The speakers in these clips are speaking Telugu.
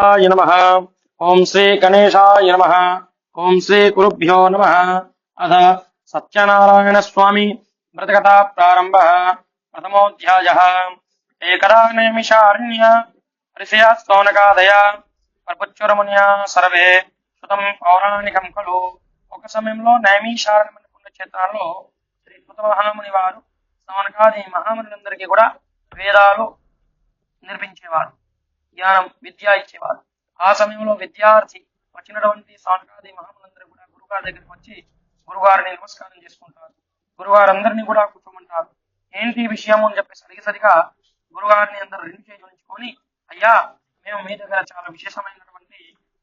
ఆయ నమః. ఓం శ్రీ గణేశాయ నమః. ఓం శ్రీ గురుభ్యో నమః. అథ సత్యనారాయణ స్వామి వ్రతకథా ప్రారంభ. ప్రథమోధ్యాయః. ఏకదా నైమిషారణ్య ఋషయ స్తౌనకాదయ పర్వచ్చురమునియా సర్వే శృతం పౌరాణికం ఖలు. ఒక సమయంలో నైమిషారణ్యం అనే పుణ్యక్షేత్రాల్లో శ్రీ కృత మహాముని వారు స్తౌనకాది మహామునులందరికీ కూడా వేదాలు నిర్మించేవారు, జ్ఞానం విద్య ఇచ్చేవారు. ఆ సమయంలో విద్యార్థి వచ్చినటువంటి సౌనకాది మహాములందరూ కూడా గురుగారి దగ్గరికి వచ్చి గురుగారిని నమస్కారం చేసుకుంటారు. గురుగారు అందరినీ కూడా కూర్చోమంటారు. ఏంటి విషయం అని చెప్పేసి అడిగేసరిగా గురుగారిని అందరూ రెండు చేతులు ఉంచుకొని, అయ్యా మేము మీ దగ్గర చాలా విశేషమైనటువంటి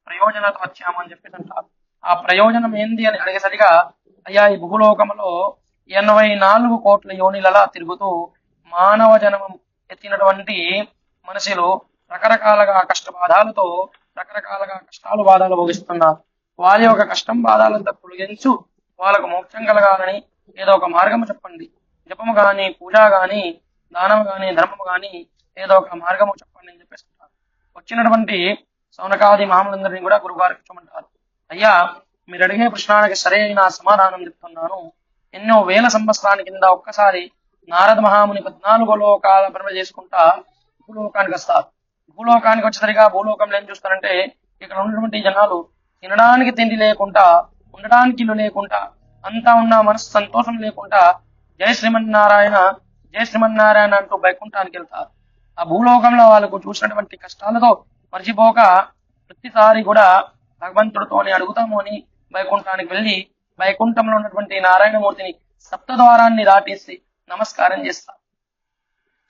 ప్రయోజనాలతో వచ్చాము అని చెప్పేసి అంటారు. ఆ ప్రయోజనం ఏంది అని అడిగేసరిగా, అయ్యా ఈ భూలోకంలో 84 కోట్ల యోనిలలా తిరుగుతూ మానవ జన్మం ఎత్తినటువంటి మనుషులు రకరకాలుగా కష్టబాధాలతో రకరకాలుగా కష్టాలు బాధలు భోగిస్తున్నారు. వారి యొక్క కష్టం బాధాలంతా తొలగించు వాళ్ళకు మోక్షం కలగాలని ఏదో ఒక మార్గము చెప్పండి. జపము గాని, పూజ గాని, దానము గాని, ధర్మము గాని ఏదో ఒక మార్గము చెప్పండి అని చెప్పేసి అంటారు. వచ్చినటువంటి సౌనకాది మహాములందరినీ కూడా గురుగారు కూర్చోమంటారు. అయ్యా మీరు అడిగే ప్రశ్నానికి సరైన సమాధానం చెప్తున్నాను. ఎన్నో వేల సంవత్సరాల కింద ఒక్కసారి నారద మహాముని 14 లోకాల భ్రమణ చేసుకుంటా భూలోకానికి వస్తారు. భూలోకానికి వచ్చేసరిగా భూలోకంలో ఏం చూస్తారంటే, ఇక్కడ ఉన్నటువంటి జనాలు తినడానికి తిండి లేకుండా, ఉండడానికి ఇల్లు లేకుండా, అంతా ఉన్న మనసు సంతోషం లేకుండా జయ శ్రీమన్నారాయణ జయ శ్రీమన్నారాయణ అంటూ వైకుంఠానికి వెళ్తారు. ఆ భూలోకంలో వాళ్ళకు చూసినటువంటి కష్టాలతో మర్చిపోక ప్రతిసారి కూడా భగవంతుడితోని అడుగుతాము అని వైకుంఠానికి వెళ్ళి వైకుంఠంలో ఉన్నటువంటి నారాయణమూర్తిని సప్తద్వారాన్ని దాటేసి నమస్కారం చేస్తారు.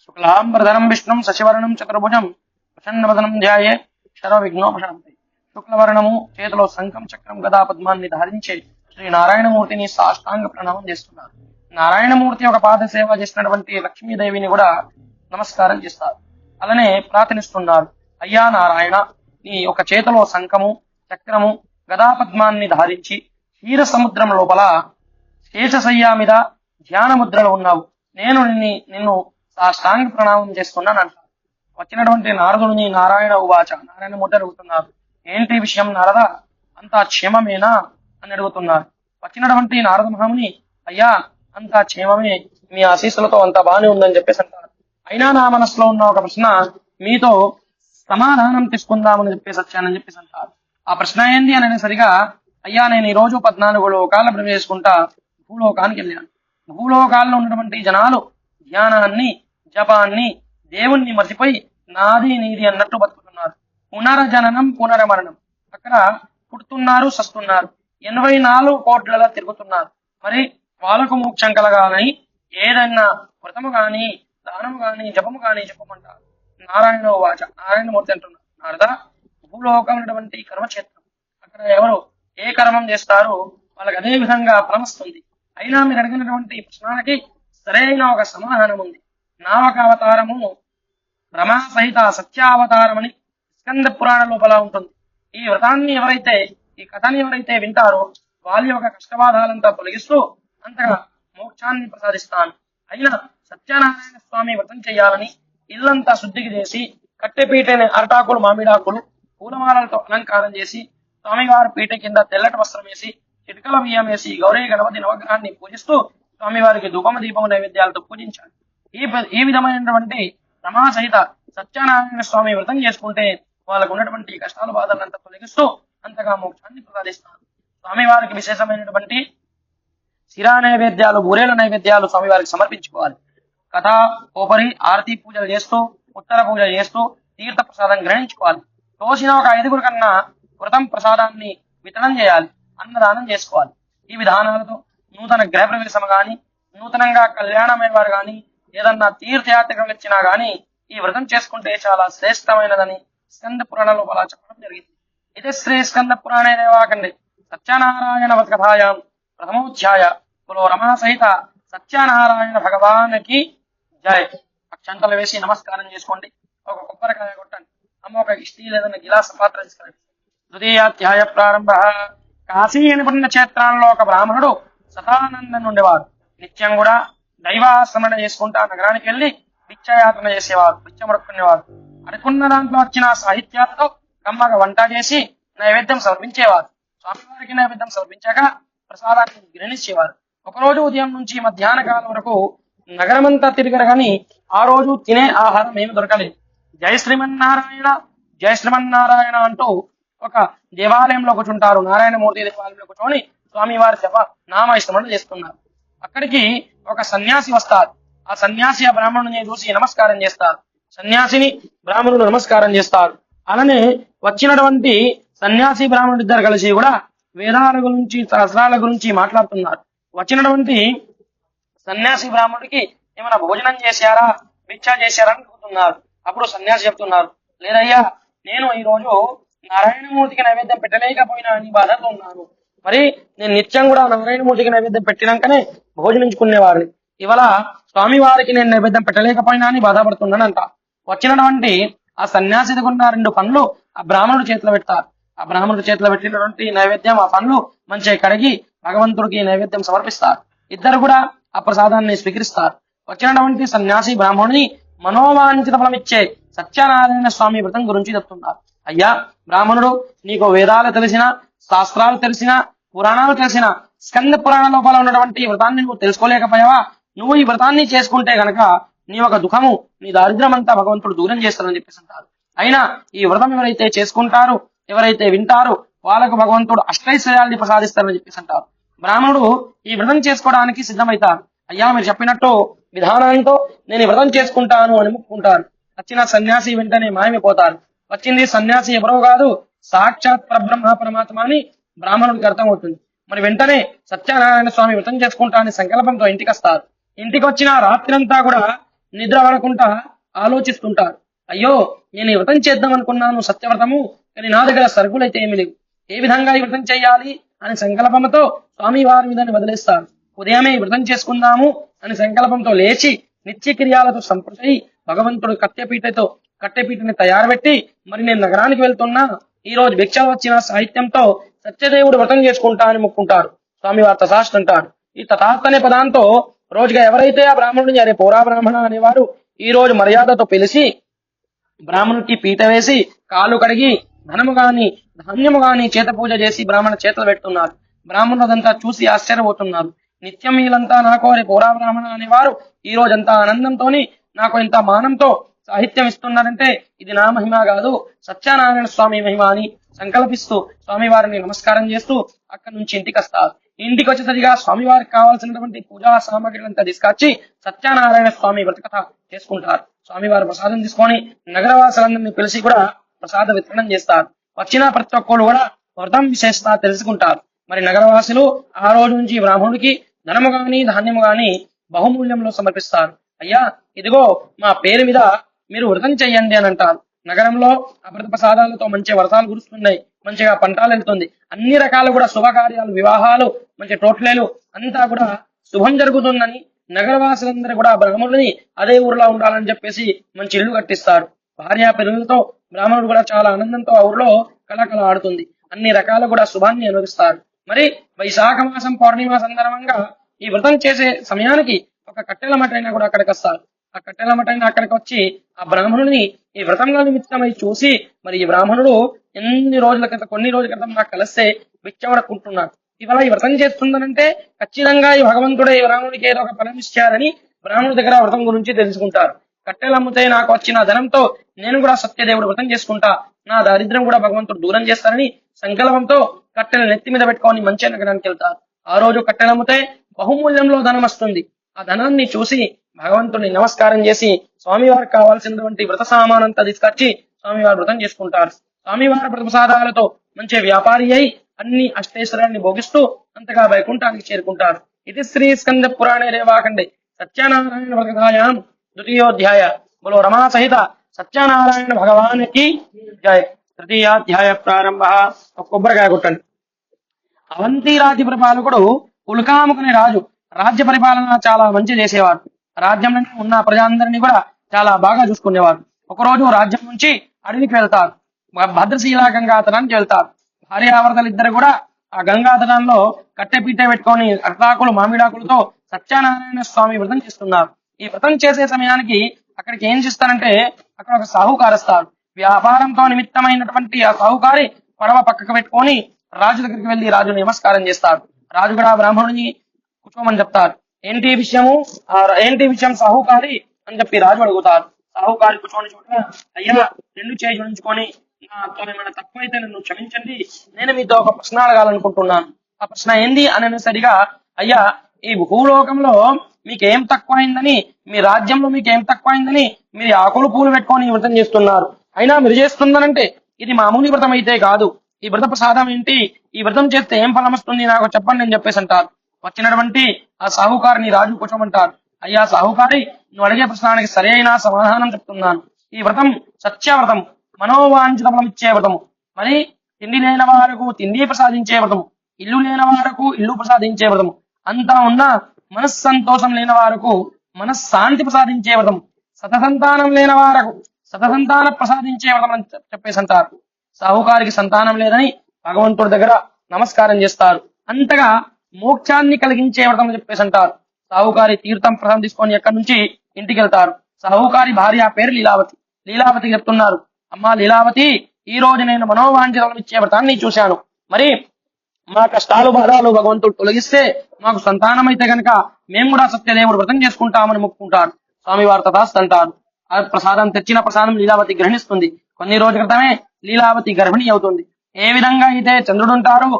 శుక్లాంబరధరం విష్ణుం శశివర్ణం చతుర్భుజం ప్రసన్నవదనం ధ్యాయే శర్వ విఘ్నోపశాంతి. శుక్లవర్ణము, చేతిలో శంఖం, చక్రం, గదా పద్మాన్ని ధరించే శ్రీ నారాయణమూర్తిని సాష్టాంగ ప్రణామం చేస్తున్నారు. నారాయణమూర్తి ఒక పాద సేవ చేసినటువంటి లక్ష్మీదేవిని కూడా నమస్కారం చేస్తారు. అలానే ప్రార్థనిస్తున్నారు. అయ్యా నారాయణ, నీ ఒక చేతిలో శంఖము, చక్రము, గదా పద్మాన్ని ధారించి క్షీర సముద్రం లోపల శేషశయ్యా మీద ధ్యాన ముద్రలో ఉన్నావు. నేను నిన్ను సాష్టాంగ ప్రణామం చేస్తున్నాను అంటారు. వచ్చినటువంటి నారదుని నారాయణ ఉవాచ, నారాయణమూర్తి అడుగుతున్నారు. ఏంటి విషయం నారద, అంతా క్షేమమేనా అని అడుగుతున్నారు. వచ్చినటువంటి నారద మహాముని, అయ్యా అంతా క్షేమమే, మీ ఆశీస్సులతో అంతా బాగానే ఉందని చెప్పేసి అంటారు. అయినా నా మనసులో ఉన్న ఒక ప్రశ్న మీతో సమాధానం తీసుకుందామని చెప్పేసి వచ్చానని చెప్పేసి అంటారు. ఆ ప్రశ్న ఏంది అని అనేసరిగా, అయ్యా నేను ఈ రోజు 14 లోకాల భ్రమ చేసుకుంటా భూలోకానికి వెళ్ళాను. భూలోకాల్లో ఉన్నటువంటి జనాలు ధ్యానాన్ని, జపాన్ని, దేవుణ్ణి మర్చిపోయి నాది నీది అన్నట్టు బతుకుతున్నారు. పునరజననం పునరమరణం, అక్కడ పుడుతున్నారు, సస్తున్నారు. 84 కోట్లలో తిరుగుతున్నారు. మరి వాళ్ళకు మోక్షం కలగాలని ఏదైనా వ్రతము గాని, దానము గాని, జపము గాని చెప్పమంటారు. నారాయణ వాచ, నారాయణమూర్తి అంటున్నారు. నారద, భూలోకం ఉన్నటువంటి కర్మక్షేత్రం, అక్కడ ఎవరు ఏ కర్మం చేస్తారో వాళ్ళకి అదే విధంగా ఫలం వస్తుంది. అయినా మీరు అడిగినటువంటి ప్రశ్నకి సరైన ఒక సమాధానం ఉంది. నా ఒక అవతారము రమా సహిత సత్యావతారం అని స్కంద పురాణ లోపల ఉంటుంది. ఈ వ్రతాన్ని ఎవరైతే, ఈ కథని ఎవరైతే వింటారో వాళ్ళ యొక్క కష్టబాధాలంతా తొలగిస్తూ అంతగా మోక్షాన్ని ప్రసాదిస్తాను. అయినా సత్యనారాయణ స్వామి వ్రతం చేయాలని ఇల్లంతా శుద్ధికి చేసి కట్టెపీటని అరటాకులు, మామిడాకులు, పూలమాలలతో అలంకారం చేసి స్వామివారి పీట కింద తెల్లటి వస్త్రం వేసి చిటికల బియ్యం వేసి గౌరీ గణపతి నవగ్రహాన్ని పూజిస్తూ స్వామివారికి ధూపమ దీపము నైవేద్యాలతో పూజించాలి. ఈ విధమైనటువంటి రమా సహిత సత్యనారాయణ స్వామి వ్రతం చేసుకుంటే వాళ్ళకు ఉన్నటువంటి కష్టాలు బాధలంతా తొలగిస్తూ అంతగా మోక్షాన్ని ప్రసాదిస్తారు. స్వామివారికి విశేషమైనటువంటి శిరా నైవేద్యాలు, బూరేల నైవేద్యాలు స్వామివారికి సమర్పించుకోవాలి. కథా కోపరి ఆరతి పూజలు చేస్తూ, ఉత్తర పూజలు చేస్తూ తీర్థ ప్రసాదం గ్రహించుకోవాలి. తోసిన ఒక 5గురు కన్నా వ్రతం ప్రసాదాన్ని వితరణ చేయాలి, అన్నదానం చేసుకోవాలి. ఈ విధానాలతో నూతన గృహప్రవేశం గాని, నూతనంగా కళ్యాణమైన వారు గాని, ఏదన్నా తీర్థయాత్రలు ఇచ్చినా గాని ఈ వ్రతం చేసుకుంటే చాలా శ్రేష్టమైనదని స్కంద పురాణంలో అలా చెప్పడం జరిగింది. ఇదే శ్రీ స్కంద పురాణే దేవాకండి సత్యనారాయణ వ్రతకథాయాం ప్రథమోధ్యాయ కులో రమా సహిత సత్యనారాయణ భగవానికి జయ. అక్షంతలు వేసి నమస్కారం చేసుకోండి. ఒక కొబ్బరికాయ కొట్టండి. అమ్మ ఒక స్టీల్ ఏదైనా గిలాస పాత్ర తీసుకురండి. తృతీయాధ్యాయ ప్రారంభ. కాశీ అని పుణ్యక్షేత్రాల్లో ఒక బ్రాహ్మణుడు సదానందం ఉండేవారు. నిత్యం కూడా దైవాశ్రమణ చేసుకుంటా నగరానికి వెళ్లి భిక్షయాత్రణ చేసేవారు, భిక్ష ముడుక్కునేవారు. అనుకున్న దాంట్లో వచ్చిన సాహిత్యాలతో కమ్మగా వంట చేసి నైవేద్యం సమర్పించేవారు. స్వామివారికి నైవేద్యం సమర్పించాక ప్రసాదాన్ని గ్రహించేవారు. ఒకరోజు ఉదయం నుంచి మధ్యాహ్న కాలం వరకు నగరమంతా తిరిగారు కానీ ఆ రోజు తినే ఆహారం ఏమి దొరకలేదు. జయ శ్రీమన్నారాయణ జయ శ్రీమన్నారాయణ అంటూ ఒక దేవాలయంలో కూర్చుంటారు. నారాయణమూర్తి దేవాలయంలో కూర్చొని స్వామివారి జప నామస్మరణ చేస్తున్నారు. అక్కడికి ఒక సన్యాసి వస్తారు. ఆ సన్యాసి ఆ బ్రాహ్మణుని చూసి నమస్కారం చేస్తారు. సన్యాసిని బ్రాహ్మణుడు నమస్కారం చేస్తారు. అలానే వచ్చినటువంటి సన్యాసి బ్రాహ్మణుడు ఇద్దరు కలిసి కూడా వేదాల గురించి శాస్త్రాల గురించి మాట్లాడుతున్నారు. వచ్చినటువంటి సన్యాసి బ్రాహ్మణుడికి ఏమైనా భోజనం చేశారా, భిక్ష చేశారా అని అడుగుతున్నారు. అప్పుడు సన్యాసి చెప్తున్నారు, లేదయ్యా, నేను ఈ రోజు నారాయణమూర్తికి నైవేద్యం పెట్టలేకపోయినా అని బాధతో ఉన్నాను. మరి నేను నిత్యం కూడా నారాయణమూర్తికి నైవేద్యం పెట్టినాకనే భోజనించుకునేవాడిని. ఇవాళ స్వామివారికి నేను నైవేద్యం పెట్టలేకపోయినా అని బాధపడుతున్నానంట. వచ్చినటువంటి ఆ సన్యాసి దగ్గర 2 పండ్లు ఆ బ్రాహ్మణుడి చేతిలో పెడతారు. ఆ బ్రాహ్మణుడి చేతిలో పెట్టినటువంటి నైవేద్యం ఆ పండ్లు మంచిగా కడిగి భగవంతుడికి నైవేద్యం సమర్పిస్తారు. ఇద్దరు కూడా ఆ ప్రసాదాన్ని స్వీకరిస్తారు. వచ్చినటువంటి సన్యాసి బ్రాహ్మణుని మనోవాంఛిత ఫలం ఇచ్చే సత్యనారాయణ స్వామి వ్రతం గురించి చెప్తున్నారు. అయ్యా బ్రాహ్మణుడు, నీకు వేదాలు తెలిసిన, శాస్త్రాలు తెలిసిన, పురాణాలు తెలిసిన, స్కంద పురాణ లోపల ఉన్నటువంటి వ్రతాన్ని నువ్వు తెలుసుకోలేకపోయావా? నువ్వు ఈ వ్రతాన్ని చేసుకుంటే గనక నీ ఒక దుఃఖము, నీ దారిద్ర్యం అంతా భగవంతుడు దూరం చేస్తారని చెప్పేసి అంటారు. అయినా ఈ వ్రతం ఎవరైతే చేసుకుంటారో, ఎవరైతే వింటారో వాళ్ళకు భగవంతుడు అష్టైశ్వర్యాన్ని ప్రసాదిస్తారని చెప్పేసి అంటారు. బ్రాహ్మణుడు ఈ వ్రతం చేసుకోవడానికి సిద్ధమవుతారు. అయ్యా మీరు చెప్పినట్టు విధానంతో నేను ఈ వ్రతం చేసుకుంటాను అని ముక్కుంటారు. వచ్చిన సన్యాసి వెంటనే మాయమైపోతారు. వచ్చింది సన్యాసి ఎవరో కాదు, సాక్షాత్ పరబ్రహ్మ పరమాత్మ అని బ్రాహ్మణుడికి అర్థమవుతుంది. మరి వెంటనే సత్యనారాయణ స్వామి వ్రతం చేసుకుంటానని సంకల్పంతో ఇంటికి వస్తారు. ఇంటికి వచ్చిన రాత్రంతా కూడా నిద్ర పడకుండా ఆలోచిస్తుంటారు. అయ్యో నేను ఈ వ్రతం చేద్దాం అనుకున్నాను సత్యవ్రతము, కానీ నా దగ్గర సరుకులైతే ఏమి లేవు. ఏ విధంగా ఈ వ్రతం చేయాలి అని సంకల్పంతో స్వామి వారి మీదని వదిలేస్తారు. ఉదయమే ఈ వ్రతం చేసుకుందాము అని సంకల్పంతో లేచి నిత్యక్రియాలతో సంప్రదై భగవంతుడు కట్టెపీటని తయారుపెట్టి, మరి నేను నగరానికి వెళ్తున్నా, ఈ రోజు భిక్షలు వచ్చిన సాహిత్యంతో సత్యదేవుడు వ్రతం చేసుకుంటా అని మొక్కుంటారు. స్వామివారు తథాస్తు అంటారు. ఈ తథాస్తు అనే పదాంతో రోజుగా ఎవరైతే ఆ బ్రాహ్మణుడిని అరే పోరా బ్రాహ్మణ అనేవారు ఈ రోజు మర్యాదతో పిలిచి బ్రాహ్మణుడికి పీట వేసి కాళ్ళు కడిగి ధనము గాని ధాన్యము గాని చేత పూజ చేసి బ్రాహ్మణ చేతులు పెడుతున్నారు. బ్రాహ్మణులంతా చూసి ఆశ్చర్యపోతున్నారు. నిత్యం వీళ్ళంతా నాకు అరే పోరా బ్రాహ్మణ అనేవారు ఈ రోజంతా ఆనందంతో నాకు ఇంత మానంతో సాహిత్యం ఇస్తున్నారంటే ఇది నా మహిమ కాదు, సత్యనారాయణ స్వామి మహిమ అని సంకల్పిస్తూ స్వామివారిని నమస్కారం చేస్తూ అక్కడి నుంచి ఇంటికి వస్తారు. ఇంటికి వచ్చేసరిగా స్వామివారికి కావాల్సినటువంటి పూజా సామగ్రిలంతా తీసుకొచ్చి సత్యనారాయణ స్వామి వ్రతకథ చేసుకుంటారు. స్వామివారు ప్రసాదం తీసుకొని నగరవాసులందరినీ పిలిచి కూడా ప్రసాద వితరణం చేస్తారు. వచ్చిన ప్రతి ఒక్కరు కూడా వ్రతం విశేషత తెలుసుకుంటారు. మరి నగరవాసులు ఆ రోజు నుంచి బ్రాహ్మణుడికి ధనము గాని ధాన్యము గాని బహుమూల్యంలో సమర్పిస్తారు. అయ్యా ఇదిగో మా పేరు మీద మీరు వ్రతం చెయ్యండి అని అంటారు. నగరంలో అమృత ప్రసాదాలతో మంచి వర్షాలు కురుస్తున్నాయి, మంచిగా పంటలు వెళ్తుంది, అన్ని రకాలు కూడా శుభకార్యాలు, వివాహాలు, మంచి టోట్లేలు అంతా కూడా శుభం జరుగుతుందని నగరవాసులందరూ కూడా బ్రాహ్మణుడిని అదే ఊర్లో ఉండాలని చెప్పేసి మంచి ఇల్లు కట్టిస్తారు. భార్య పిల్లలతో బ్రాహ్మణుడు కూడా చాలా ఆనందంతో ఆ ఊర్లో కళకళ ఆడుతుంది. అన్ని రకాల కూడా శుభాన్ని అనుభవిస్తారు. మరి వైశాఖ మాసం పౌర్ణిమ సందర్భంగా ఈ వ్రతం చేసే సమయానికి ఒక కట్టెల మటైనా కూడా అక్కడికి వస్తారు. ఆ కట్టెల మటైనా అక్కడికి వచ్చి ఆ బ్రాహ్మణుని ఈ వ్రతంలో నిమిత్తమై చూసి, మరి ఈ బ్రాహ్మణుడు కొన్ని రోజుల క్రితం నాకు కలిస్తే భిక్షవడుకుంటున్నాడు, ఇవాళ ఈ వ్రతం చేస్తుందనంటే ఖచ్చితంగా ఈ భగవంతుడే ఈ బ్రాహ్మణుడికి ఏదో ఒక ఫలం ఇచ్చారని బ్రాహ్మణుడి దగ్గర వ్రతం గురించి తెలుసుకుంటారు. కట్టెలు అమ్ముతే నాకు వచ్చిన ధనంతో నేను కూడా సత్యదేవుడు వ్రతం చేసుకుంటా, నా దారిద్ర్యం కూడా భగవంతుడు దూరం చేస్తారని సంకల్పంతో కట్టెలు నెత్తి మీద పెట్టుకొని మంచి నగరానికి వెళ్తారు. ఆ రోజు కట్టెలు అమ్మితే బహుమూల్యంలో ధనం వస్తుంది. ఆ ధనాన్ని చూసి భగవంతుడిని నమస్కారం చేసి స్వామివారికి కావాల్సినటువంటి వ్రత సామానంతా తీసుకొచ్చి స్వామివారు వ్రతం చేసుకుంటారు. స్వామివారి ప్రసాదాలతో మంచి వ్యాపారి అయి అన్ని అష్టైశ్వర్యాన్ని భోగిస్తూ అంతగా వైకుంఠానికి చేరుకుంటారు. ఇది శ్రీ స్కంద పురాణే రేవాఖండే సత్యనారాయణ వ్రతాయాం ద్వితీయోధ్యాయ. బోలో రమా సహిత సత్యనారాయణ భగవానికి జయ. తృతీయాధ్యాయ ప్రారంభ. ఒక కొబ్బరికాయ కొట్టండి. అవంతి రాజ్య పరిపాలకుడు ఉల్కాముఖని రాజు రాజ్య పరిపాలన చాలా మంచి చేసేవారు. రాజ్యంలో ఉన్న ప్రజలందరినీ కూడా చాలా బాగా చూసుకునేవారు. ఒకరోజు రాజ్యం నుంచి అడవికి వెళ్తారు. భద్రశీల గంగాతరానికి వెళ్తారు. భార్యాభర్తలు ఇద్దరు కూడా ఆ గంగాతరంలో కట్టెపీట పెట్టుకొని అర్తాకులు మామిడాకులతో సత్యనారాయణ స్వామి వ్రతం చేస్తున్నారు. ఈ వ్రతం చేసే సమయానికి అక్కడికి ఏం చేస్తారంటే అక్కడ ఒక సాహుకారు వస్తారు. వ్యాపారంతో నిమిత్తమైనటువంటి ఆ సాహుకారి పడవ పక్కకు పెట్టుకొని రాజు దగ్గరికి వెళ్లి రాజు నమస్కారం చేస్తాడు. రాజు కూడా బ్రాహ్మణుని కూర్చోమని చెప్తారు. ఏంటి విషయము, ఏంటి విషయం సాహుకారి అని చెప్పి రాజు అడుగుతారు. సాహుకారి కూర్చొని చోట, అయ్యా రెండు చేయి జోడించుకొని నాతో ఏమైనా తక్కువ అయితే నన్ను క్షమించండి, నేను మీతో ఒక ప్రశ్న అడగాలనుకుంటున్నాను. ఆ ప్రశ్న ఏంది అని సరిగా, అయ్యా ఈ భూలోకంలో మీకేం తక్కువైందని, మీ రాజ్యంలో మీకేం తక్కువైందని మీరు ఆకులు పూలు పెట్టుకొని ఈ వ్రతం చేస్తున్నారు. అయినా మీరు చేస్తున్నారంటే ఇది మామూలు వ్రతం అయితే కాదు. ఈ వ్రత ప్రసాదం ఏంటి, ఈ వ్రతం చేస్తే ఏం ఫలం వస్తుంది నాకు చెప్పండి అని చెప్పేసి అంటారు. వచ్చినటువంటి ఆ సాహుకారిని రాజు కూర్చోమంటారు. అయ్యా సాహుకారి, నువ్వు అడిగే ప్రశ్నానికి సరైన సమాధానం చెప్తున్నాను. ఈ వ్రతం సత్యవ్రతం, మనోవాంఛిత ఫలం ఇచ్చే వ్రతము. మరి తిండి లేని వారకు తిండి ప్రసాదించే వ్రతము, ఇల్లు లేని వారకు ఇల్లు ప్రసాదించే వ్రతము, అంతా ఉన్న మనస్సంతోషం లేని వారకు మనశ్శాంతి ప్రసాదించే వ్రతం, సతసంతానం లేని వారకు సతసంతాన ప్రసాదించే వ్రతం అని చెప్పేసి అంటారు. సాహుకారికి సంతానం లేదని భగవంతుడి దగ్గర నమస్కారం చేస్తారు. అంతగా మోక్షాన్ని కలిగించే వ్రతం అని చెప్పేసి అంటారు. సాహుకారి తీర్థం ప్రసాదం తీసుకొని ఎక్కడి నుంచి ఇంటికి వెళ్తారు. సాహుకారి భార్య పేరు లీలావతి. లీలావతికి చెప్తున్నారు, అమ్మా లీలావతి, ఈ రోజు నేను మనోవాంఛనం ఇచ్చే వ్రతాన్ని చూశాను. మరి మా కష్టాలు బాధలు భగవంతుడు తొలగిస్తే మాకు సంతానం అయితే గనక మేము కూడా సత్యదేవుడు వ్రతం చేసుకుంటామని మొక్కుకుంటారు. స్వామివారు తథాస్తు అంటారు. ఆ ప్రసాదం తెచ్చిన ప్రసాదం లీలావతి గ్రహిస్తుంది. కొన్ని రోజుల క్రితమే లీలావతి గర్భిణి అవుతుంది. ఏ విధంగా అయితే చంద్రుడు ఉంటారో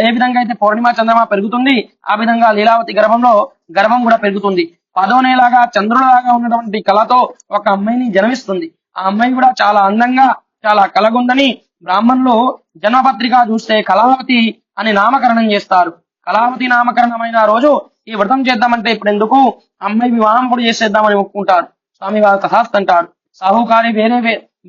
ఏ విధంగా అయితే పౌర్ణిమ చంద్రమా పెరుగుతుంది, ఆ విధంగా లీలావతి గర్భంలో గర్భం కూడా పెరుగుతుంది. పదోనేలాగా చంద్రులాగా ఉన్నటువంటి కళతో ఒక అమ్మాయిని జన్మిస్తుంది. ఆ అమ్మాయి కూడా చాలా అందంగా చాలా కలగుందని బ్రాహ్మణులు జన్మపత్రిక చూస్తే కళావతి అని నామకరణం చేస్తారు. కళావతి నామకరణమైన రోజు ఈ వ్రతం చేద్దామంటే ఇప్పుడు ఎందుకు, అమ్మాయి వివాహం కూడా చేసేద్దామని ఒప్పుకుంటారు. స్వామి వారు తథాస్తు అంటారు. సాహుకారి వేరే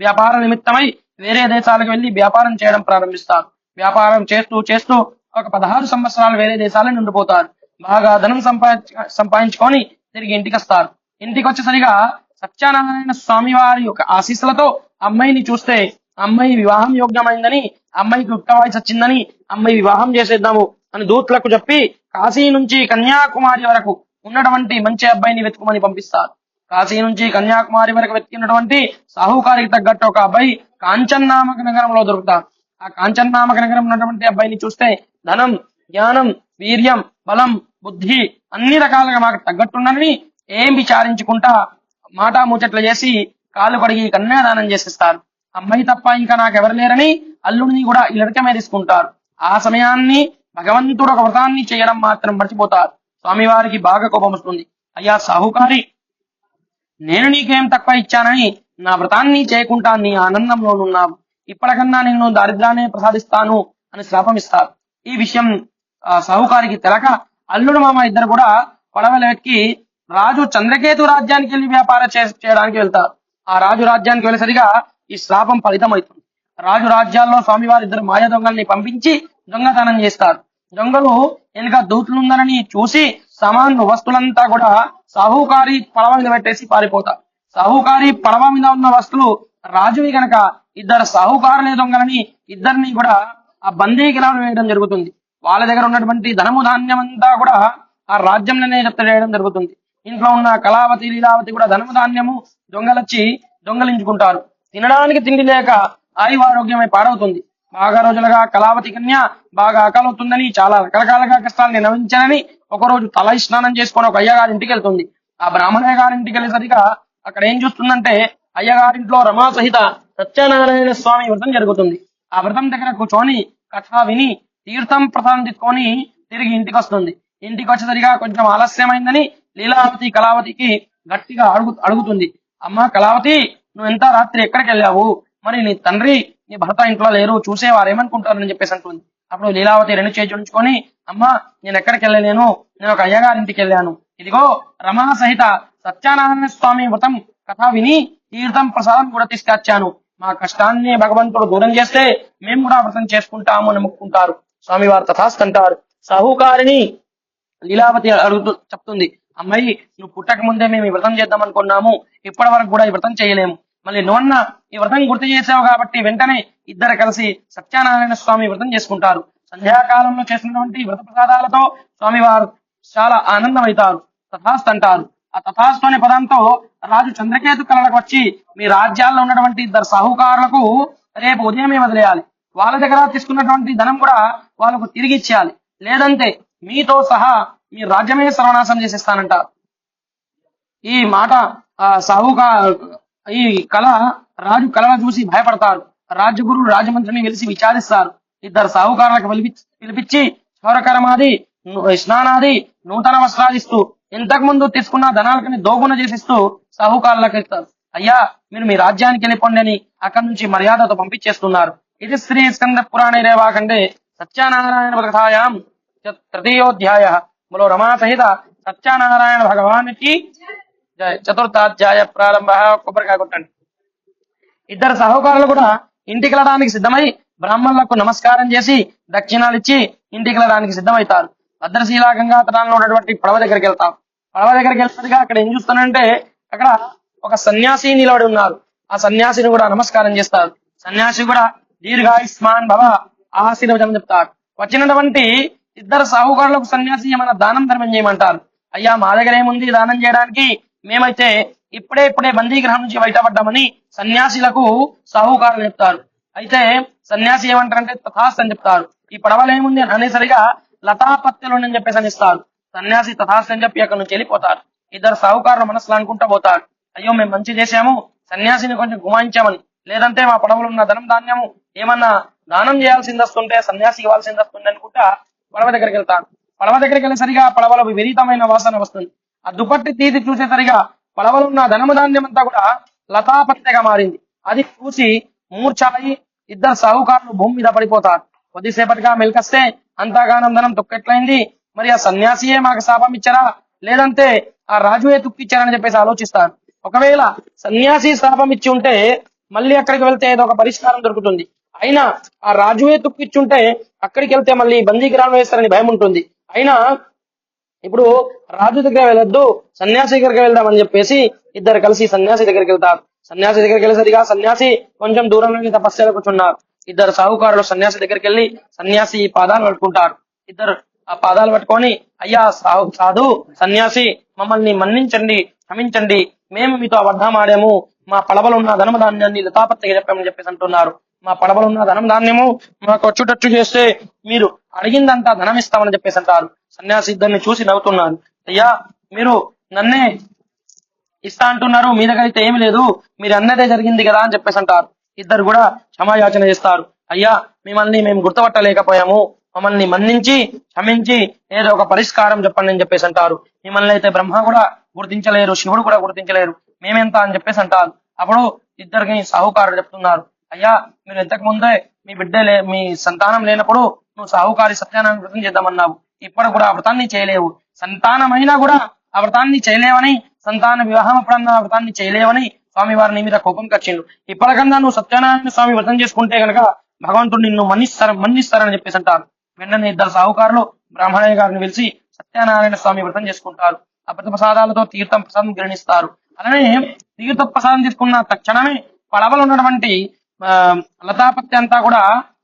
వ్యాపార నిమిత్తమై వేరే దేశాలకు వెళ్లి వ్యాపారం చేయడం ప్రారంభిస్తారు. వ్యాపారం చేస్తూ చేస్తూ ఒక 16 సంవత్సరాలు వేరే దేశాలకు ఉండిపోతారు. బాగా ధనం సంపాదించుకొని తిరిగి ఇంటికి వస్తారు. ఇంటికి వచ్చేసరిగా సత్యనారాయణ స్వామి వారి యొక్క ఆశీస్సులతో అమ్మాయిని చూస్తే అమ్మాయి వివాహం యోగ్యమైందని, అమ్మాయికి ఉత్త వయసు వచ్చిందని, అమ్మాయి వివాహం చేసేద్దాము అని దూతలకు చెప్పి కాశీ నుంచి కన్యాకుమారి వరకు ఉన్నటువంటి మంచి అబ్బాయిని వెతుకుమని పంపిస్తారు. కాశీ నుంచి కన్యాకుమారి వరకు వెతికినటువంటి సాహుకారికి తగ్గట్టు ఒక అబ్బాయి కాంచన్ నామక నగరంలో దొరుకుతారు. ఆ కాంచన్ నామక నగరం ఉన్నటువంటి అబ్బాయిని చూస్తే ధనం, జ్ఞానం, వీర్యం, బలం, బుద్ధి అన్ని రకాలుగా మాకు తగ్గట్టున్నని ఏం విచారించుకుంటా మాటా ముచ్చట్లు చేసి కాలు కడిగి కన్యాదానం చేసేస్తారు. అమ్మాయి తప్ప ఇంకా నాకెవరు లేరని అల్లుడిని కూడా ఇలరికమే తీసుకుంటారు. ఆ సమయాన్ని భగవంతుడు ఒక వ్రతాన్ని చేయడం మాత్రం మర్చిపోతారు. స్వామివారికి బాగా కోపం వస్తుంది. అయ్యా సాహుకారి, నేను నీకేం తక్కువ ఇచ్చానని నా వ్రతాన్ని చేయకుండా నీ ఆనందంలోనున్నావు. ఇప్పటికన్నా నేను దారిద్రాన్ని ప్రసాదిస్తాను అని శాపం ఇస్తారు. ఈ విషయం సాహుకారికి తెలక అల్లుడు మామ ఇద్దరు కూడా పడవలు ఎక్కి రాజు చంద్రకేతు రాజ్యానికి వెళ్ళి వ్యాపారం చేయడానికి వెళ్తారు. ఆ రాజు రాజ్యానికి వెళ్ళేసరిగా ఈ శాపం ఫలితమవుతుంది. రాజు రాజ్యాల్లో స్వామివారి ఇద్దరు మాయ దొంగల్ని పంపించి దొంగతనం చేస్తారు. దొంగలు వెనుక దూతులుందనని చూసి సామాన్లు వస్తువులంతా కూడా సాహుకారి పడవ మీద పెట్టేసి పారిపోతారు. సాహుకారి పడవ మీద ఉన్న వస్తువులు రాజువి గనక ఇద్దరు సాహుకారులే దొంగలని ఇద్దరిని కూడా ఆ బందీకిలాలు వేయడం జరుగుతుంది. వాళ్ళ దగ్గర ఉన్నటువంటి ధనము ధాన్యం అంతా కూడా ఆ రాజ్యంలోనే జప్తు జరుగుతుంది. ఇంట్లో ఉన్న కళావతి లీలావతి కూడా ధనము ధాన్యము దొంగలొచ్చి దొంగలించుకుంటారు. తినడానికి తిండి లేక ఆయువారోగ్యమై పాడవుతుంది. బాగా రోజులుగా కళావతి కన్య బాగా ఆకలవుతుందని చాలా రకరకాలుగా కష్టాలను వినవించాలని ఒకరోజు తల స్నానం చేసుకొని ఒక అయ్యగారి ఇంటికి వెళ్తుంది. ఆ బ్రాహ్మణ గారింటికి వెళ్ళేసరిగా అక్కడ ఏం చూస్తుందంటే అయ్యగారింట్లో రమా సహిత సత్యనారాయణ స్వామి వ్రతం జరుగుతుంది. ఆ వ్రతం దగ్గర కూర్చొని కథ విని తీర్థం ప్రసాదం తీసుకొని తిరిగి ఇంటికి వస్తుంది. ఇంటికి వచ్చేసరిగా కొంచెం ఆలస్యమైందని లీలావతి కళావతికి గట్టిగా అడుగుతుంది. అమ్మా కళావతి, నువ్వు ఎంత రాత్రి ఎక్కడికి వెళ్ళావు? మరి నీ తండ్రి నీ భర్త ఇంట్లో లేరు, చూసేవారు ఏమనుకుంటారని చెప్పేసి అంటుంది. అప్పుడు లీలావతి రెండు చేతులు ఉంచుకొని, అమ్మా నేను ఎక్కడికి వెళ్ళలేను, నేను ఒక అయ్యగారింటికి వెళ్ళాను. ఇదిగో రమా సహిత సత్యనారాయణ స్వామి వ్రతం కథ విని తీర్థం ప్రసాదం కూడా తీసుకొచ్చాను. మా కష్టాన్ని భగవంతుడు దూరం చేస్తే మేము కూడా వ్రతం చేసుకుంటాము అని మొక్కుకుంటారు. స్వామివారు తథాస్తు అంటారు. సాహుకారిని లీలావతి చెప్తుంది, అమ్మాయి నువ్వు పుట్టక ముందే మేము ఈ వ్రతం చేద్దాం అనుకున్నాము, ఇప్పటి వరకు కూడా ఈ వ్రతం చేయలేము. మళ్ళీ నువ్వన్న ఈ వ్రతం గుర్తు చేసావు కాబట్టి వెంటనే ఇద్దరు కలిసి సత్యనారాయణ స్వామి వ్రతం చేసుకుంటారు. సంధ్యాకాలంలో చేసినటువంటి వ్రత ప్రసాదాలతో స్వామివారు చాలా ఆనందమవుతారు. తథాస్తు అంటారు. ఆ తథాస్తు అనే పదంతో రాజు చంద్రకేతు కళలకు వచ్చి మీ రాజ్యాల్లో ఉన్నటువంటి ఇద్దరు సాహుకారులకు రేపు ఉదయమే వదిలేయాలి. వాళ్ళ దగ్గర తీసుకున్నటువంటి ధనం కూడా వాళ్ళకు తిరిగి ఇచ్చేయాలి. లేదంటే మీతో సహా మీ రాజ్యమే సర్వనాశం చేసేస్తానంటారు. ఈ మాట సాహుకా ఈ కళ రాజు కళను చూసి భయపడతారు. రాజగురు రాజమంత్రిని వెలిసి విచారిస్తారు. ఇద్దరు సాహుకారులకు పిలిపించి క్షౌరకరమాది స్నానాది నూతన వస్త్రాదిస్తూ ఇంతకు ముందు తీసుకున్న ధనాలకని దోగుణ చేసిస్తూ సాహుకారులకు ఇస్తారు. అయ్యా మీరు మీ రాజ్యానికి వెళ్ళిపోండి అని అక్కడి నుంచి మర్యాదతో పంపించేస్తున్నారు. ఇది శ్రీ స్కంద పురాణే రేవాఖండే సత్యనారాయణ కథాయాం తృతీయోధ్యాయ బలో రమా సహిత సత్యనారాయణ భగవానికి చతుర్థాధ్యాయ ప్రారంభ. కొబ్బరికాయ కొట్టండి. ఇద్దరు సహకారులు కూడా ఇంటికి వెళ్ళడానికి సిద్ధమై బ్రాహ్మణులకు నమస్కారం చేసి దక్షిణాలు ఇచ్చి ఇంటికి వెళ్ళడానికి సిద్ధమవుతారు. భద్రశీల గంగా తటాల్లో ఉన్నటువంటి పడవ దగ్గరికి వెళ్తాం. పడవ దగ్గరికి వెళ్ళినట్టుగా అక్కడ ఏం చూస్తానంటే అక్కడ ఒక సన్యాసి నిలబడి ఉన్నారు. ఆ సన్యాసిని కూడా నమస్కారం చేస్తారు. సన్యాసి కూడా దీర్ఘాయుష్మాన్ భవ ఆశీర్వచనం చెప్తారు. వచ్చినటువంటి ఇద్దరు సాహుకారులకు సన్యాసి ఏమైనా దానం ధర్మం చేయమంటారు. అయ్యా మా దగ్గర ఏముంది దానం చేయడానికి, మేమైతే ఇప్పుడే బందీగ్రహం నుంచి బయటపడ్డామని సన్యాసులకు సాహుకారులు చెప్తారు. అయితే సన్యాసి ఏమంటారంటే తథాస్తు అని చెప్తారు. ఈ పడవలు ఏముంది అనేసరిగా లతాపత్తులు అని చెప్పేసి అనిస్తారు. సన్యాసి తథాస్తు అని చెప్పి అక్కడ నుంచి వెళ్ళిపోతారు. ఇద్దరు సాహుకారులు మనసులో అనుకుంటూ పోతారు, అయ్యో మేము మంచి చేశాము, సన్యాసిని కొంచెం గుమాయించామని. లేదంటే మా పడవలు ఉన్న ధనం ధాన్యము ఏమన్నా దానం చేయాల్సింది వస్తుంటే సన్యాసి ఇవ్వాల్సింది వస్తుంది అనుకుంటా పడవ దగ్గరికి వెళ్తాను. పడవ దగ్గరికి వెళ్ళేసరిగా పడవలో విపరీతమైన వాసన వస్తుంది. ఆ దుపట్టి తీసి చూసేసరిగా పడవలో ఉన్న ధనము ధాన్యం అంతా కూడా లతాపత్యగా మారింది. అది చూసి మూర్ఛాయి ఇద్దరు సాహుకారులు భూమి మీద పడిపోతారు. కొద్దిసేపటిగా మెల్కొస్తే అంతగానం ధనం తొక్కెట్లయింది. మరి ఆ సన్యాసియే మాకు శాపం ఇచ్చారా, లేదంటే ఆ రాజుయే తుక్కిచ్చారని చెప్పేసి ఆలోచిస్తారు. ఒకవేళ సన్యాసి శాపం ఇచ్చి ఉంటే మళ్ళీ అక్కడికి వెళ్తే ఏదో ఒక పరిష్కారం దొరుకుతుంది. అయినా ఆ రాజువే తుక్కిచ్చుంటే అక్కడికి వెళ్తే మళ్ళీ బందీగ్రామం వేస్తారని భయం ఉంటుంది. అయినా ఇప్పుడు రాజు దగ్గర వెళ్ళొద్దు, సన్యాసి దగ్గరికి వెళ్దామని చెప్పేసి ఇద్దరు కలిసి సన్యాసి దగ్గరికి వెళ్తారు. సన్యాసి దగ్గరికి వెళ్ళేసరిగా సన్యాసి కొంచెం దూరంలోని తపస్సులో కూర్చున్నారు. ఇద్దరు సాహుకారులు సన్యాసి దగ్గరికి వెళ్ళి సన్యాసి పాదాలు పట్టుకుంటారు. ఇద్దరు ఆ పాదాలు పట్టుకొని, అయ్యా సాధు సన్యాసి మమ్మల్ని మన్నించండి, క్షమించండి, మేము మీతో అబద్ధం ఆడాము, మా పడవలో ఉన్న ధనము ధాన్యాన్ని లతాపత్తిగా చెప్పామని చెప్పేసి అంటున్నారు. మా పడవలో ఉన్న ధనం ధాన్యము మాకు వచ్చుటచ్చు చేస్తే మీరు అడిగిందంతా ధనం ఇస్తామని చెప్పేసి అంటారు. సన్యాసి ఇద్దరిని చూసి నవ్వుతున్నారు. అయ్యా మీరు నన్నే ఇస్తా అంటున్నారు, మీ దగ్గర అయితే ఏమి లేదు, మీరు అన్నదే జరిగింది కదా అని చెప్పేసి అంటారు. ఇద్దరు కూడా క్షమాయాచన చేస్తారు. అయ్యా మిమ్మల్ని మేము గుర్తుపట్టలేకపోయాము, మమ్మల్ని మన్నించి క్షమించి ఏదో ఒక పరిష్కారం చెప్పండి అని చెప్పేసి అంటారు. మిమ్మల్ని అయితే బ్రహ్మ కూడా గుర్తించలేరు, శివుడు కూడా గుర్తించలేరు, మేమెంత అని చెప్పేసి అంటారు. అప్పుడు ఇద్దరికి సాహుకారుడు చెప్తున్నారు, అయ్యా మీరు ఇంతకు ముందే మీ సంతానం లేనప్పుడు నువ్వు సాహుకారి సత్యనారాయణ వ్రతం చేద్దామన్నావు, ఇప్పుడు కూడా ఆ వ్రతాన్ని చేయలేవు, సంతానమైనా కూడా ఆ వ్రతాన్ని చేయలేవని, సంతాన వివాహం అప్పుడన్నా ఆ వ్రతాన్ని చేయలేవని స్వామి వారిని మీద కోపం కచ్చిండు. ఇప్పటికన్నా నువ్వు సత్యనారాయణ స్వామి వ్రతం చేసుకుంటే కనుక భగవంతుడు నిన్ను మన్నిస్తారని చెప్పేసి అంటారు. వెంటనే ఇద్దరు సాహుకారులు బ్రాహ్మణయ్య గారిని పిలిచి సత్యనారాయణ స్వామి వ్రతం చేసుకుంటారు. అబద్ధ ప్రసాదాలతో తీర్థం ప్రసాదం గ్రహణిస్తారు. అలానే తీర్థ ప్రసాదం తీసుకున్న తక్షణమే పడవలు ఉన్నటువంటి లతాపత్తి అంతా కూడా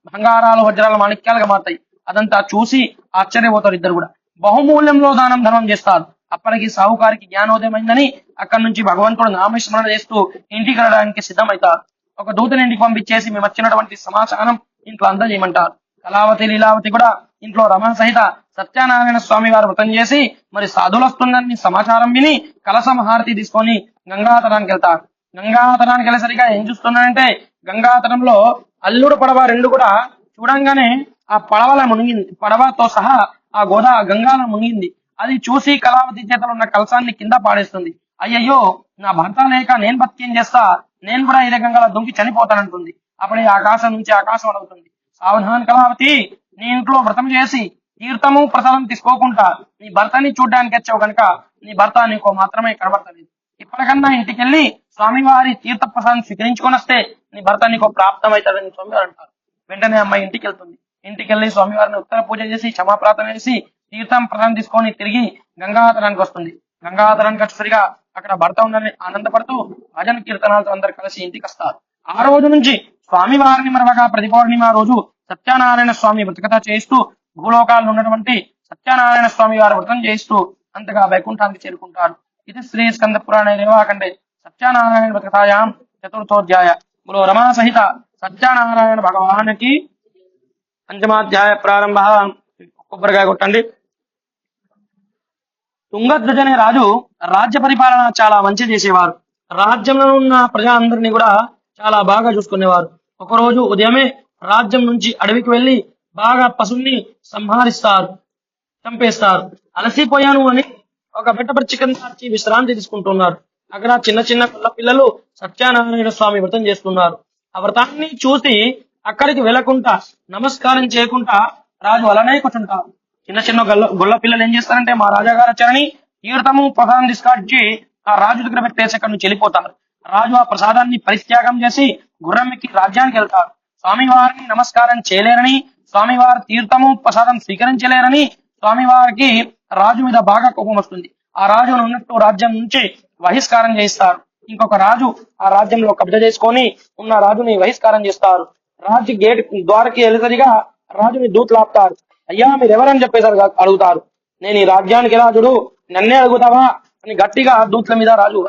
బంగారాలు వజ్రాలు మాణిక్యాలుగా మారుతాయి. అదంతా చూసి ఆశ్చర్యపోతారు. ఇద్దరు కూడా బహుమూల్యంలో ధర్మం చేస్తారు. అప్పటికి సాహుకారికి జ్ఞానోదయమైందని అక్కడి నుంచి భగవంతుడు నామస్మరణ చేస్తూ ఇంటికి వెళ్ళడానికి సిద్ధమవుతారు. ఒక దూతని ఇంటికి పంపించేసి మేము వచ్చినటువంటి సమాచారం ఇంట్లో అందజేయమంటారు. కళావతి లీలావతి కూడా ఇంట్లో రమణ సహిత సత్యనారాయణ స్వామి వారు వ్రతం చేసి మరి సాధులు వస్తుందని సమాచారం విని కలశం హారతి తీసుకొని గంగాతరానికి వెళ్తారు. గంగాతరానికి వెళ్ళేసరిగా ఏం చూస్తున్నానంటే గంగాతరంలో అల్లుడు పడవ రెండు కూడా చూడంగానే ఆ పడవల మునిగింది, పడవతో సహా ఆ గంగాల మునిగింది. అది చూసి కళావతి చేతలో ఉన్న కలశాన్ని కింద పాడేస్తుంది. అయ్యయ్యో నా భర్త లేక నేను బతికేం చేస్తా, నేను కూడా ఇదే గంగలో దుంకి చనిపోతానంటుంది. అప్పుడే ఆకాశం నుంచి ఆకాశం అడుగుతుంది, సావధాన్ కళావతి, నీ ఇంట్లో వ్రతం చేసి తీర్థము ప్రసాదం తీసుకోకుండా నీ భర్తని చూడ్డానికి వచ్చావు కనుక నీ భర్త నీకు మాత్రమే కనబడతలేదు. ఇప్పటికన్నా ఇంటికెళ్ళి స్వామివారి తీర్థ ప్రసాదం స్వీకరించుకొని వస్తే నీ భర్త నీకు ప్రాప్తం అవుతాడని స్వామివారు అంటారు. వెంటనే అమ్మాయి ఇంటికి వెళ్తుంది. ఇంటికెళ్ళి స్వామివారిని ఉత్తర పూజ చేసి క్షమాప్రార్థన చేసి తీర్థం ప్రసాదం తీసుకొని తిరిగి గంగాతరానికి వస్తుంది. గంగాతరానికి వచ్చేసరిగా అక్కడ భర్త ఉందని ఆనందపడుతూ భజన కీర్తనాలతో అందరు కలిసి ఇంటికి వస్తారు. ఆ రోజు నుంచి స్వామివారిని మరవగా ప్రతి పౌర్ణిమ రోజు సత్యనారాయణ స్వామి వ్రతకథ చేస్తూ భూలోకాల్లో ఉన్నటువంటి సత్యనారాయణ స్వామి వారి వ్రతం చేస్తూ అంతగా వైకుంఠానికి చేరుకుంటారు. ఇది శ్రీ స్కంద పురాణే రేవాఖండే సత్యనారాయణ కథాయాం చతుర్థోధ్యాయ. బోలో రమా సహిత సత్యనారాయణ భగవానికి పంచమాధ్యాయ ప్రారంభ. కొబ్బరికాయ కొట్టండి. తుంగధ్వజ అనే రాజు రాజ్య పరిపాలన చాలా మంచి చేసేవారు. రాజ్యంలో ఉన్న ప్రజలందరినీ కూడా చాలా బాగా చూసుకునేవారు. ఒకరోజు ఉదయమే రాజ్యం నుంచి అడవికి వెళ్లి బాగా పశువుల్ని సంహరిస్తారు, చంపేస్తారు. అలసిపోయాను అని ఒక బెట్టపడి చికెన్ తెచ్చి విశ్రాంతి తీసుకుంటున్నారు. అక్కడ చిన్న చిన్న పిల్ల పిల్లలు సత్యనారాయణ స్వామి వ్రతం చేస్తున్నారు. ఆ వ్రతాన్ని చూసి అక్కడికి వెళ్లకుండా నమస్కారం చేయకుండా రాజు అలానే కూర్చుంటారు. చిన్న చిన్న గొల్ల పిల్లలు ఏం చేస్తారంటే మా రాజాగారు వచ్చారని తీర్థము ప్రసాదం తీసుకొచ్చి ఆ రాజు దగ్గర పెట్టేసి అక్కడ నుంచి వెళ్ళిపోతారు. రాజు ఆ ప్రసాదాన్ని పరిత్యాగం చేసి గుర్రం ఎక్కి రాజ్యానికి వెళ్తారు. స్వామివారిని నమస్కారం చేయలేరని, స్వామివారి తీర్థము ప్రసాదం స్వీకరించలేరని స్వామివారికి రాజు మీద బాగా కోపం వస్తుంది. ఆ రాజును ఉన్నట్టు రాజ్యం నుంచి బహిష్కారం చేయిస్తారు. ఇంకొక రాజు ఆ రాజ్యంలో కబ్జా చేసుకొని ఉన్న రాజుని బహిష్కారం చేస్తారు. రాజు గేట్ ద్వారకి వెళ్ళసరిగా రాజుని దూతలాపుతారు. అయ్యా మీరు ఎవరని చెప్పేసారు అడుగుతారు. నేను ఈ రాజ్యానికి రాజుడు, నన్నే అడుగుతావా అని గట్టిగా దూతల మీద రాజు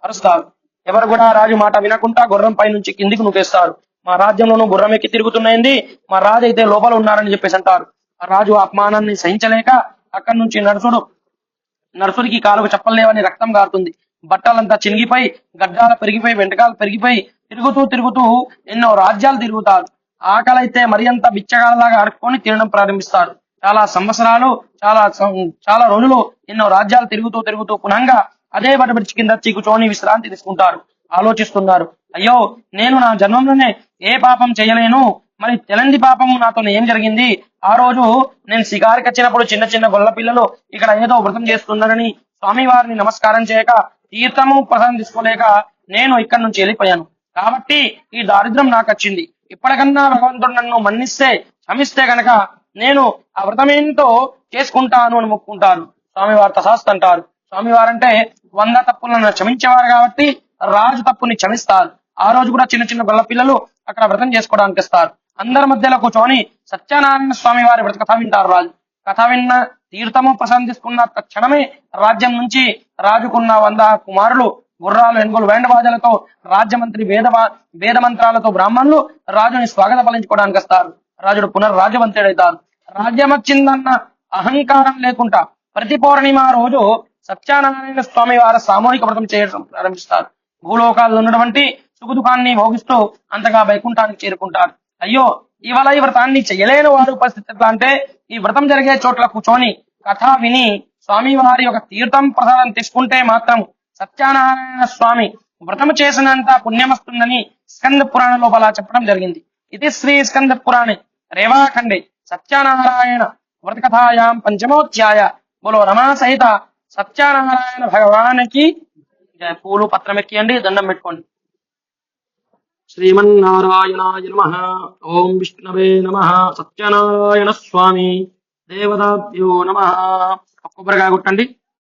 అరుస్తారు. ఎవరు కూడా రాజు మాట వినకుండా గుర్రం పై నుంచి కిందికి నూకేస్తారు. మా రాజ్యంలోనూ గుర్రం ఎక్కి తిరుగుతున్నాయింది, మా రాజు అయితే లోపల ఉన్నారని చెప్పేసి అంటారు. ఆ రాజు అపమానాన్ని సహించలేక అక్కడి నుంచి నర్సుడికి కాలుకు చెప్పలేవని రక్తం గారుతుంది. బట్టలంతా చినిగిపోయి, గడ్డాలు పెరిగిపోయి, వెంటకాలు పెరిగిపోయి తిరుగుతూ ఎన్నో రాజ్యాలు తిరుగుతారు. ఆకలైతే మరి అంత బిచ్చగాళ్ళలాగా అడుక్కొని తినడం ప్రారంభిస్తారు. చాలా సంవత్సరాలు, చాలా రోజులు ఎన్నో రాజ్యాలు తిరుగుతూ పునంగా అదే బట్టబడిచి కింద కూర్చొని విశ్రాంతి తీసుకుంటారు. ఆలోచిస్తున్నారు, అయ్యో నేను నా జన్మంలోనే ఏ పాపం చేయలేను, మరి తెలంది పాపము నాతో ఏం జరిగింది? ఆ రోజు నేను శికారికి వచ్చినప్పుడు చిన్న చిన్న గొల్ల పిల్లలు ఇక్కడ ఏదో వ్రతం చేస్తున్నారని స్వామివారిని నమస్కారం చేయక తీర్థము ప్రసాదం తీసుకోలేక నేను ఇక్కడి నుంచి వెళ్ళిపోయాను. కాబట్టి ఈ దారిద్ర్యం నాకు వచ్చింది. ఇప్పటికన్నా భగవంతుడు నన్ను మన్నిస్తే, క్షమిస్తే గనక నేను ఆ వ్రతమేంటో చేసుకుంటాను అని మొక్కుంటారు. స్వామివారు తథాస్తు అంటారు. స్వామివారంటే 100 తప్పులను క్షమించేవారు కాబట్టి రాజు తప్పుని క్షమిస్తారు. ఆ రోజు కూడా చిన్న చిన్న గొల్ల పిల్లలు అక్కడ వ్రతం చేసుకోవడానికి వస్తారు. అందరి మధ్యలో కూర్చొని సత్యనారాయణ స్వామి వారి వ్రత కథ వింటారు. రాజు కథ విన్న తీర్థము ప్రసాదం తీసుకున్న తక్షణమే రాజ్యం నుంచి రాజుకున్న 100 కుమారులు గుర్రాలు, ఏనుగులు, వేండబాజలతో రాజ్యమంత్రి వేద మంత్రాలతో బ్రాహ్మణులు రాజుని స్వాగత పలించుకోవడానికి వస్తారు. రాజుడు పునర్రాజ్యవంతుడైతారు. రాజ్యం వచ్చిందన్న అహంకారం లేకుండా ప్రతి పౌర్ణిమ రోజు సత్యనారాయణ స్వామి వారి సామూహిక వ్రతం చేయడం ప్రారంభిస్తారు. భూలోకాలు ఉన్నటువంటి సుఖదుఖాన్ని భోగిస్తూ అంతగా వైకుంఠానికి చేరుకుంటారు. అయ్యో ఇవాళ ఈ వ్రతాన్ని చేయలేని వారి పరిస్థితి ఎట్లా అంటే, ఈ వ్రతం జరిగే చోట్ల కూర్చొని కథ విని స్వామివారి యొక్క తీర్థం ప్రసాదం తీసుకుంటే మాత్రం సత్యనారాయణ స్వామి వ్రతము చేసినంత పుణ్యం వస్తుందని స్కంద పురాణ లోపల చెప్పడం జరిగింది. ఇది శ్రీ స్కంద పురాణే రేవాఖండే సత్యనారాయణ వ్రత కథాయాం పంచమోధ్యాయ. బోలో రమా సహిత సత్యనారాయణ భగవానికి పూలు పత్రం ఎక్కియండి, దండం పెట్టుకోండి. శ్రీమన్నారాయణాయ నమః. ఓం విష్ణవే నమః. సత్యనారాయణ స్వామి దేవతాభ్యో నమః. కొబ్బరికాయ కొట్టండి.